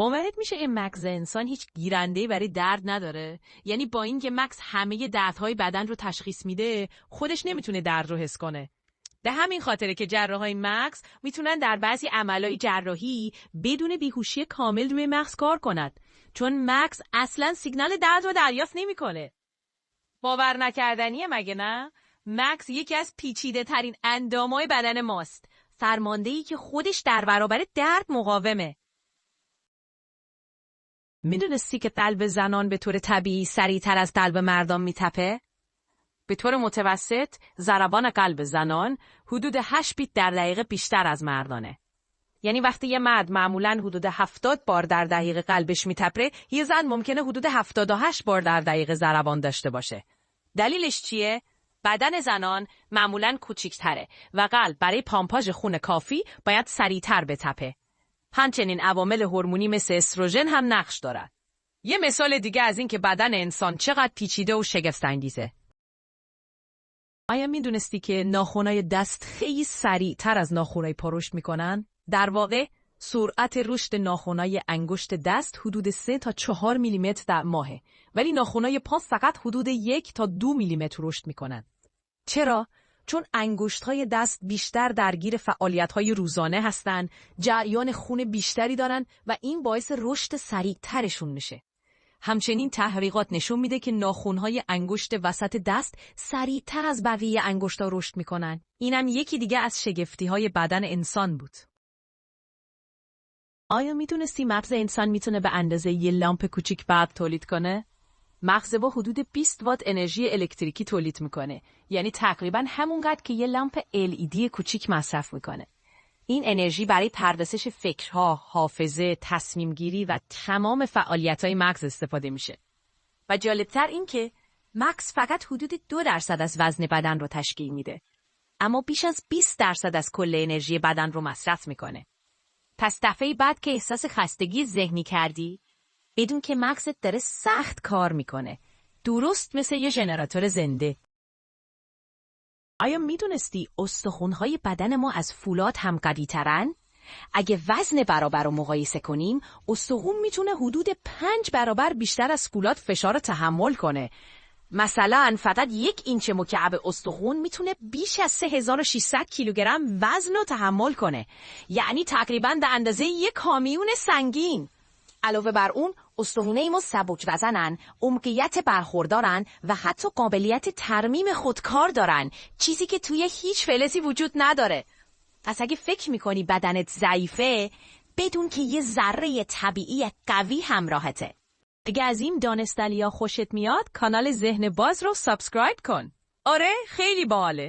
باورت میشه این مغز انسان هیچ گیرنده‌ای برای درد نداره؟ یعنی با اینکه مغز همه دردهای بدن رو تشخیص میده، خودش نمیتونه درد رو حس کنه. به همین خاطره که جراحای مغز میتونن در بعضی عملهای جراحی بدون بیهوشی کامل روی مغز کار کنند، چون مغز اصلاً سیگنال درد رو دریافت نمیکنه. باور نکردنیه مگه نه؟ مغز یکی از پیچیده ترین اندامای بدن ماست، فرماندهی که خودش در برابر درد مقاومه. میدونستی که قلب زنان به طور طبیعی سریعتر از قلب مردان میتپه؟ به طور متوسط ضربان قلب زنان حدود 8 بیت در دقیقه بیشتر از مردانه. یعنی وقتی یه مرد معمولاً حدود 70 بار در دقیقه قلبش میتپه، یه زن ممکنه حدود 78 بار در دقیقه ضربان داشته باشه. دلیلش چیه؟ بدن زنان معمولاً کوچیک‌تره و قلب برای پامپاژ خون کافی باید سریعتر بتپه. همچنین عوامل هورمونی مثل استروژن هم نقش دارن. یه مثال دیگه از این که بدن انسان چقدر پیچیده و شگفت‌انگیزه. آیا میدونستی که ناخنای دست خیلی سریعتر از ناخنای پا رشد میکنن؟ در واقع سرعت رشد ناخنای انگشت دست حدود 3 تا 4 میلیمتر در ماهه، ولی ناخنای پا فقط حدود 1 تا 2 میلیمتر رشد میکنن. چرا؟ چون انگشت‌های دست بیشتر درگیر فعالیت‌های روزانه هستن، جریان خون بیشتری دارن و این باعث رشد سریعترشون میشه. همچنین تحقیقات نشون میده که ناخن‌های انگشت وسط دست سریعتر از بقیه انگشت‌ها رشد میکنن. اینم یکی دیگه از شگفتی‌های بدن انسان بود. آیا میدونستی مغز انسان میتونه به اندازه یه لامپ کوچیک برق تولید کنه؟ مغز با حدود 20 وات انرژی الکتریکی تولید میکنه، یعنی تقریباً همونقدر که یه لامپ LED کوچیک مصرف میکنه. این انرژی برای پردازش فکرها، حافظه، تصمیم گیری و تمام فعالیت‌های مغز استفاده میشه. و جالبتر این که مغز فقط حدود 2% از وزن بدن رو تشکیل میده، اما بیش از 20% از کل انرژی بدن رو مصرف میکنه. پس دفعه بعد که احساس خستگی ذهنی کردی، بدون که مغزت داره سخت کار میکنه، درست مثل یه ژنراتور زنده. آیا میدونستی استخوان‌های بدن ما از فولاد هم قوی‌ترن؟ اگه وزن برابر رو مقایسه کنیم، استخوان میتونه حدود 5 برابر بیشتر از فولاد فشار رو تحمل کنه. مثلا فقط 1 اینچ مکعب استخوان میتونه بیش از 3600 کیلوگرم وزن رو تحمل کنه. یعنی تقریباً به اندازه 1 کامیون سنگین. علاوه بر اون، استخوان‌های ما سبک وزنن، عمقیت برخوردارن و حتی قابلیت ترمیم خودکار دارن، چیزی که توی هیچ فلزی وجود نداره. پس اگه فکر میکنی بدنت ضعیفه، بدون که یه ذره طبیعی قوی همراهته. اگه از این دانستنیا خوشت میاد، کانال ذهن باز رو سابسکرایب کن. آره، خیلی باحاله.